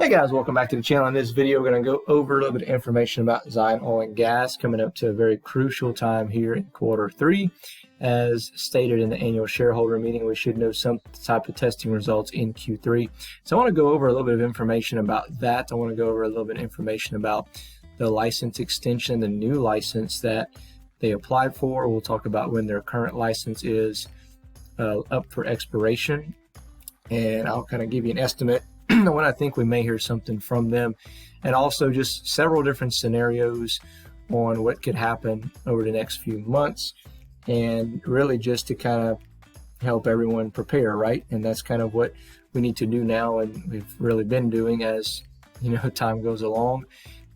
Hey guys, welcome back to the channel. In this video, we're going to go over a little bit of information about Zion Oil and Gas coming up to a very crucial time here in Q3. As stated in the annual shareholder meeting, we should know some type of testing results in Q3. So I want to go over a little bit of information about that. I want to go over a little bit of information about the license extension, the new license that they applied for. We'll talk about when their current license is up for expiration, and I'll kind of give you an estimate when I think we may hear something from them, and also just several different scenarios on what could happen over the next few months, and really just to kind of help everyone prepare, right? And that's kind of what we need to do now, and we've really been doing as time goes along.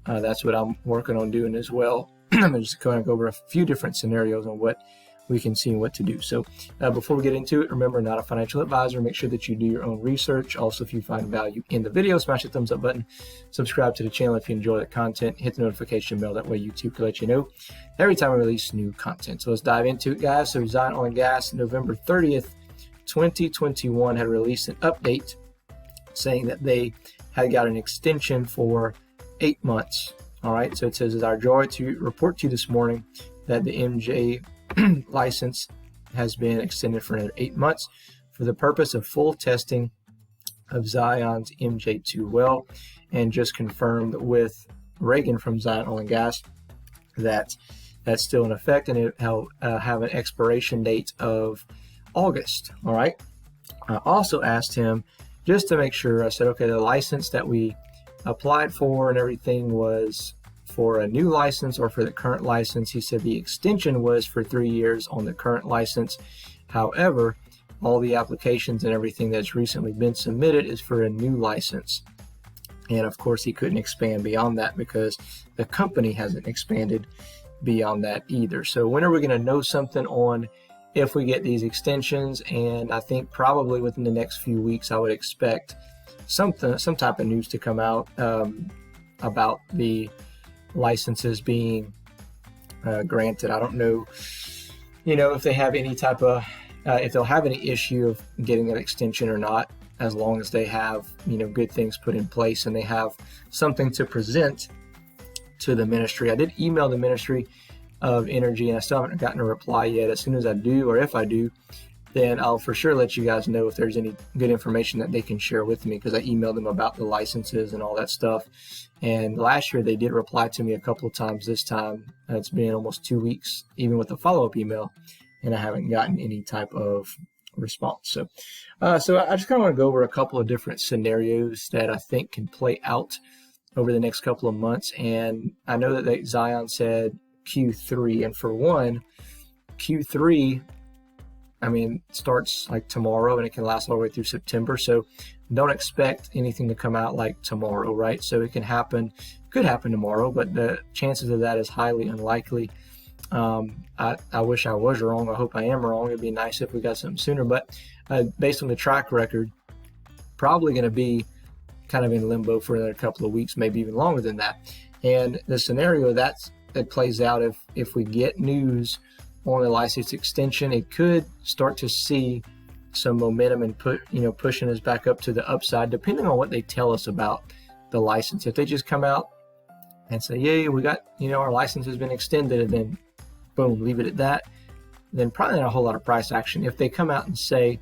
That's what I'm working on doing as well. I'm just going to go over a few different scenarios on what we can see what to do. So before we get into it, remember, not a financial advisor. Make sure that you do your own research. Also, if you find value in the video, smash the thumbs up button, subscribe to the channel if you enjoy the content, hit the notification bell. That way YouTube can let you know every time I release new content. So let's dive into it, guys. So Zion Oil and Gas, November 30th, 2021 had released an update saying that they had got an extension for 8 months. All right, so it says, it's our joy to report to you this morning that the MJ license has been extended for another 8 months for the purpose of full testing of Zion's MJ2 well, and just confirmed with Reagan from Zion Oil and Gas that that's still in effect, and it'll have an expiration date of August. All right. I also asked him just to make sure. I said, okay, the license that we applied for and everything was for a new license or for the current license. He said the extension was for 3 years on the current license. However, all the applications and everything that's recently been submitted is for a new license. And of course, he couldn't expand beyond that because the company hasn't expanded beyond that either. So when are we going to know something on if we get these extensions? And I think probably within the next few weeks, I would expect some type of news to come out about the licenses being granted. I don't know, if they have any type of, if they'll have any issue of getting an extension or not, as long as they have, good things put in place and they have something to present to the ministry. I did email the Ministry of Energy and I still haven't gotten a reply yet. As soon as I do, or if I do, then I'll for sure let you guys know if there's any good information that they can share with me, because I emailed them about the licenses and all that stuff. And last year they did reply to me a couple of times. This time it's been almost 2 weeks, even with a follow-up email, and I haven't gotten any type of response. So I just kind of want to go over a couple of different scenarios that I think can play out over the next couple of months. And I know that Zion said Q3, and for one, Q3, starts like tomorrow and it can last all the way through September. So don't expect anything to come out like tomorrow, right? So it could happen tomorrow, but the chances of that is highly unlikely. I wish I was wrong. I hope I am wrong. It'd be nice if we got something sooner, but based on the track record, probably going to be kind of in limbo for another couple of weeks, maybe even longer than that. And the scenario that plays out, if we get news on the license extension, it could start to see some momentum and pushing us back up to the upside, depending on what they tell us about the license. If they just come out and say, yay, we got, our license has been extended, and then boom, leave it at that, then probably not a whole lot of price action. If they come out and say,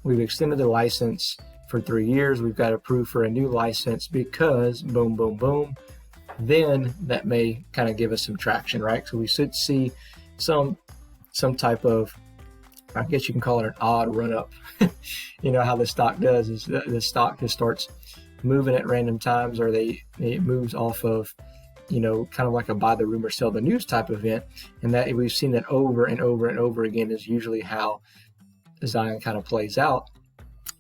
we've extended the license for 3 years, we've got approved for a new license because boom, boom, boom, then that may kind of give us some traction, right? So we should see some type of, I guess you can call it an odd run up. How the stock does is the stock just starts moving at random times, or it moves off of, kind of like a buy the rumor, sell the news type event. And that we've seen that over and over and over again is usually how Zion kind of plays out.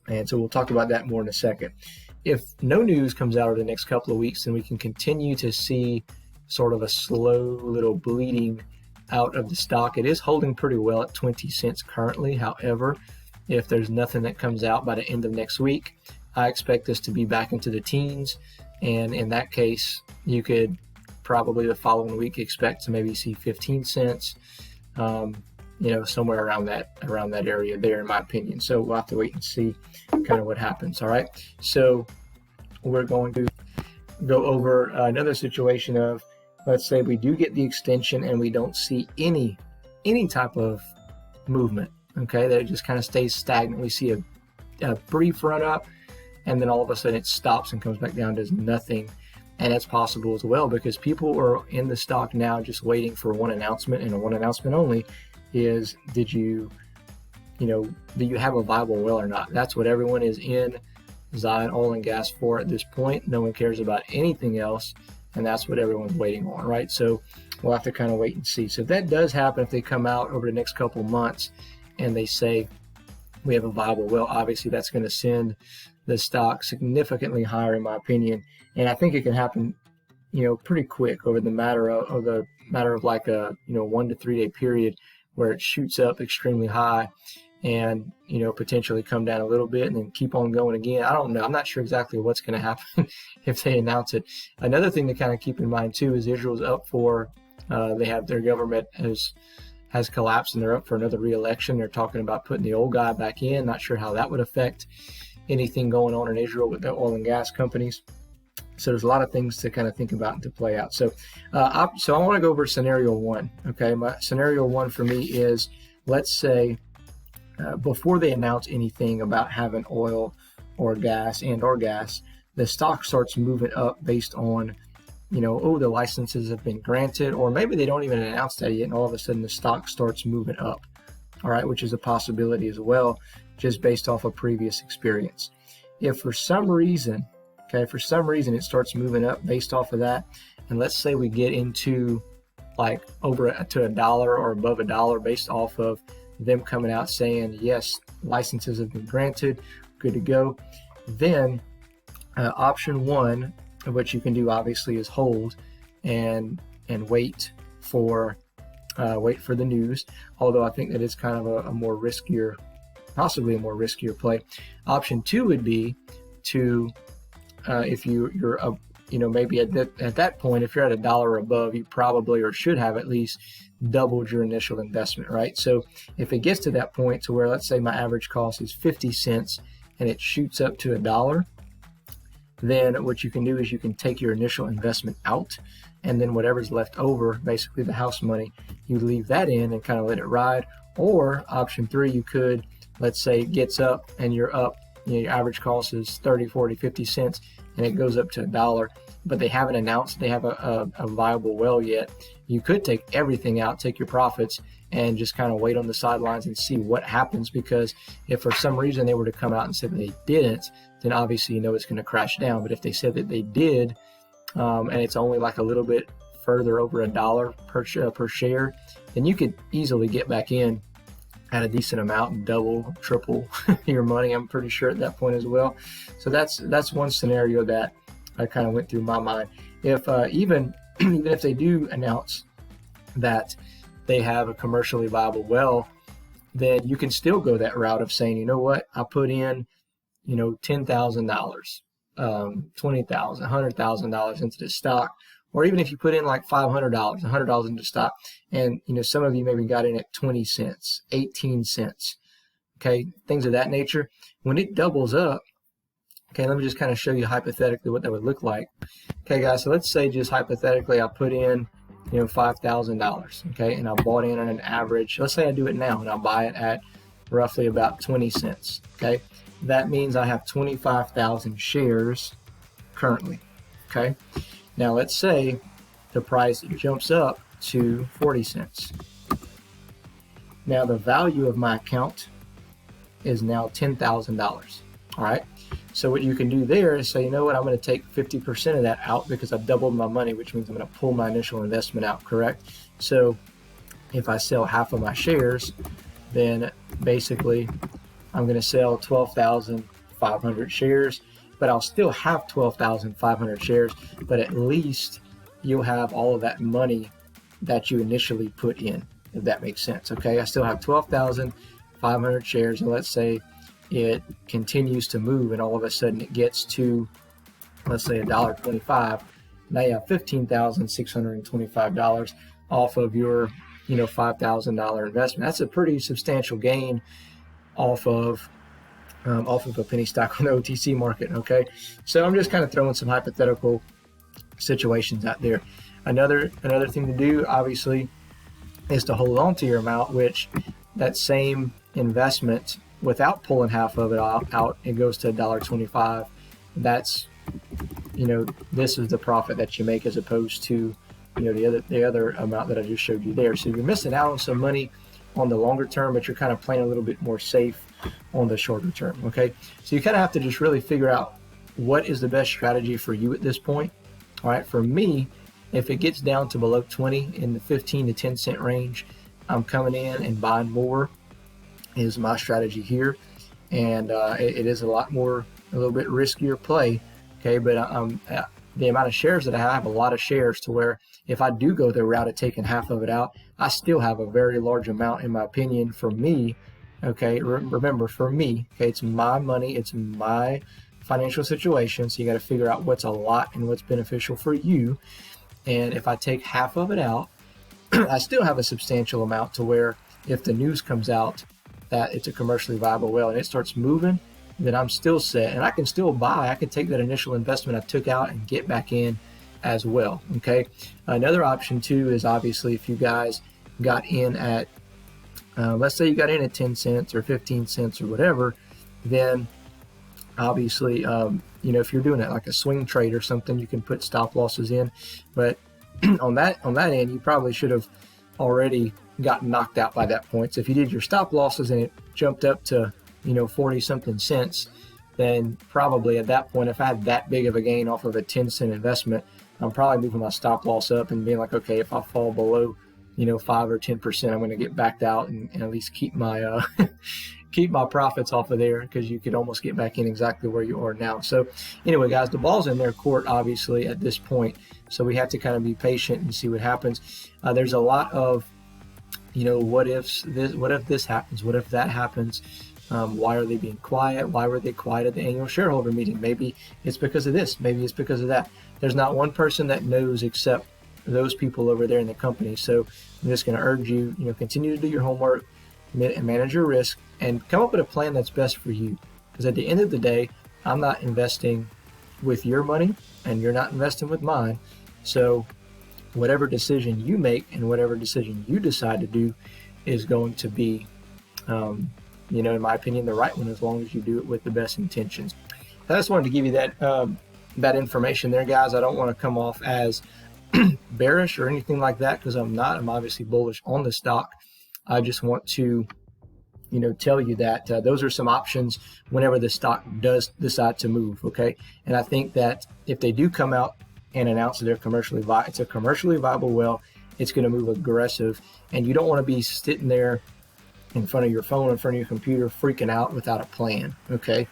And so we'll talk about that more in a second. If no news comes out over the next couple of weeks, then we can continue to see sort of a slow little bleeding out of the stock. It is holding pretty well at 20 cents currently. However, if there's nothing that comes out by the end of next week, I expect this to be back into the teens. And in that case, you could probably the following week expect to maybe see 15 cents, somewhere around that area there, in my opinion. So we'll have to wait and see kind of what happens. All right. So we're going to go over another situation of, let's say we do get the extension and we don't see any type of movement, okay, that it just kind of stays stagnant. We see a brief run up and then all of a sudden it stops and comes back down, does nothing. And that's possible as well, because people are in the stock now just waiting for one announcement, and one announcement only is, do you have a viable well or not? That's what everyone is in Zion Oil and Gas for at this point. No one cares about anything else, and that's what everyone's waiting on, right? So we'll have to kind of wait and see. So if that does happen, if they come out over the next couple of months and they say we have a viable well, obviously that's going to send the stock significantly higher, in my opinion. And I think it can happen, pretty quick over the matter of like a 1 to 3 day period, where it shoots up extremely high and potentially come down a little bit and then keep on going again. I don't know. I'm not sure exactly what's going to happen if they announce it. Another thing to kind of keep in mind too is Israel's up for they have their government has collapsed and they're up for another re-election. They're talking about putting the old guy back in. Not sure how that would affect anything going on in Israel with the oil and gas companies. So there's a lot of things to kind of think about and to play out. So I want to go over scenario one. Okay, my scenario one for me is, let's say before they announce anything about having oil or gas, the stock starts moving up based on, the licenses have been granted, or maybe they don't even announce that yet, and all of a sudden the stock starts moving up. All right, which is a possibility as well, just based off of previous experience. If for some reason it starts moving up based off of that, and let's say we get into like over to $1 or above $1 based off of them coming out saying, yes, licenses have been granted, good to go, then option one, what you can do obviously is hold and wait for the news, although I think that is kind of possibly a more riskier play. Option two would be to, if you're maybe at that point, if you're at $1 or above, you probably or should have at least doubled your initial investment, right? So if it gets to that point to where, let's say my average cost is 50 cents and it shoots up to $1, then what you can do is you can take your initial investment out, and then whatever's left over, basically the house money, you leave that in and kind of let it ride. Or option three, you could, let's say it gets up and you're up, your average cost is 30, 40, 50 cents and it goes up to $1, but they haven't announced they have a viable well yet. You could take everything out, take your profits, and just kind of wait on the sidelines and see what happens, because if for some reason they were to come out and say that they didn't, then obviously it's going to crash down. But if they said that they did, and it's only like a little bit further over $1 per share, then you could easily get back in at a decent amount and double, triple your money, I'm pretty sure, at that point as well. So that's one scenario that I kind of went through my mind. If even if they do announce that they have a commercially viable well, then you can still go that route of saying, you know what, I put in, $10,000, $20,000, $100,000 into the stock, or even if you put in like $500, $100 into stock, and some of you maybe got in at 20 cents, 18 cents, okay, things of that nature. When it doubles up, okay, let me just kind of show you hypothetically what that would look like. Okay, guys, so let's say just hypothetically I put in, $5,000, okay, and I bought in on an average, let's say I do it now and I buy it at roughly about 20 cents, okay. That means I have 25,000 shares currently, okay. Now let's say the price jumps up to 40 cents. Now the value of my account is now $10,000, all right. So what you can do there is say, you know what, I'm going to take 50% of that out because I've doubled my money, which means I'm going to pull my initial investment out, correct? So if I sell half of my shares, then basically I'm going to sell 12,500 shares, but I'll still have 12,500 shares, but at least you'll have all of that money that you initially put in, if that makes sense, okay? I still have 12,500 shares, and let's say it continues to move and all of a sudden it gets to, let's say, $1.25. Now you have $15,625 off of your $5,000 investment. That's a pretty substantial gain off of off of a penny stock on the OTC market. Okay, so I'm just kind of throwing some hypothetical situations out there. Another thing to do, obviously, is to hold on to your amount, which that same investment, without pulling half of it out, it goes to $1.25. That's, this is the profit that you make, as opposed to, the other amount that I just showed you there. So you're missing out on some money on the longer term, but you're kind of playing a little bit more safe on the shorter term. Okay, so you kind of have to just really figure out what is the best strategy for you at this point. All right, for me, if it gets down to below 20, in the 15 to 10 cent range, I'm coming in and buying more is my strategy here. And it is a little bit riskier play. Okay, but the amount of shares that I have a lot of shares to where if I do go the route of taking half of it out, I still have a very large amount, in my opinion, for me. Okay, remember, for me, okay, it's my money, it's my financial situation, so you got to figure out what's a lot and what's beneficial for you. And if I take half of it out, I still have a substantial amount to where if the news comes out that it's a commercially viable well and it starts moving, then I'm still set, and I can still buy. I can take that initial investment I took out and get back in as well. Okay, another option too is, obviously, if you guys got in at let's say you got in at 10 cents or 15 cents or whatever, then obviously, if you're doing it like a swing trade or something, you can put stop losses in. But on that end, you probably should have already gotten knocked out by that point. So if you did your stop losses and it jumped up to 40 something cents, then probably at that point, if I had that big of a gain off of a 10-cent investment, I'm probably moving my stop loss up and being like, okay, if I fall below 5 or 10%, I'm going to get backed out and at least keep my keep my profits off of there, because you could almost get back in exactly where you are now. So anyway, guys, the ball's in their court, obviously, at this point. So we have to kind of be patient and see what happens. There's a lot of, what if this happens? What if that happens? Why are they being quiet? Why were they quiet at the annual shareholder meeting? Maybe it's because of this. Maybe it's because of that. There's not one person that knows except those people over there in the company. So I'm just going to urge you, continue to do your homework and manage your risk and come up with a plan that's best for you. Because at the end of the day, I'm not investing with your money and you're not investing with mine. So whatever decision you make and whatever decision you decide to do is going to be, in my opinion, the right one, as long as you do it with the best intentions. I just wanted to give you that information there, guys. I don't want to come off as bearish or anything like that, because I'm not. I'm obviously bullish on the stock. I just want to, tell you that those are some options whenever the stock does decide to move. Okay, and I think that if they do come out and announce that they're it's a commercially viable well, it's going to move aggressive, and you don't want to be sitting there in front of your phone, in front of your computer, freaking out without a plan. Okay,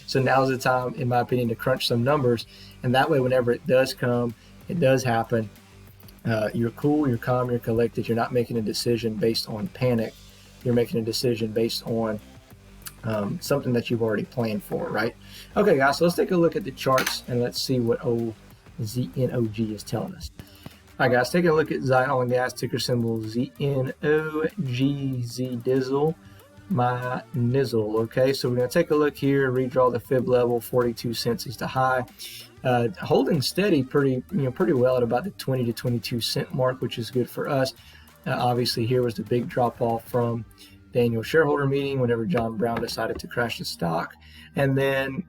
so now's the time, in my opinion, to crunch some numbers, and that way, whenever it does come, it does happen, you're cool, you're calm, you're collected. You're not making a decision based on panic. You're making a decision based on something that you've already planned for, right? Okay, guys, so let's take a look at the charts and let's see what ZNOG is telling us. All right, guys, taking a look at Zion Oil and Gas, ticker symbol ZNOG, Z Dizzle, my nizzle. Okay, so we're going to take a look here, redraw the fib level, 42 cents is the high. Holding steady pretty well at about the 20 to 22 cent mark, which is good for us. Obviously, here was the big drop off from the annual shareholder meeting whenever John Brown decided to crash the stock. And then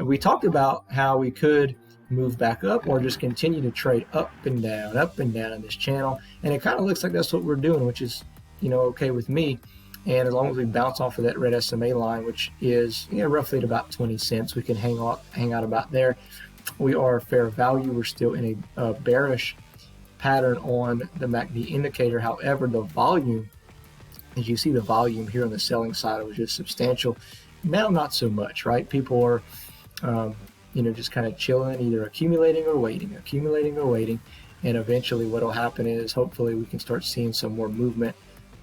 we talked about how we could move back up or just continue to trade up and down in this channel. And it kind of looks like that's what we're doing, which is, okay with me. And as long as we bounce off of that red SMA line, which is roughly at about 20 cents, we can hang out about there. We are fair value. We're still in a bearish pattern on the MACD indicator. However, the volume, as you see, the volume here on the selling side was just substantial. Now, not so much, right? People are, just kind of chilling, either accumulating or waiting. And eventually what will happen is hopefully we can start seeing some more movement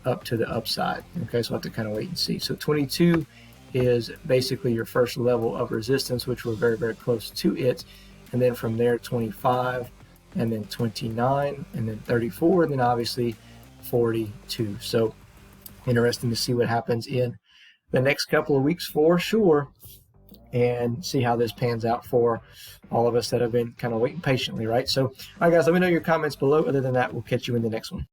up to the upside. Okay, so we'll have to kind of wait and see. So 22 is basically your first level of resistance, which we're very, very close to it. And then from there, 25, and then 29, and then 34, and then obviously 42. So interesting to see what happens in the next couple of weeks for sure, and see how this pans out for all of us that have been kind of waiting patiently, right? So, all right, guys, let me know your comments below. Other than that, we'll catch you in the next one.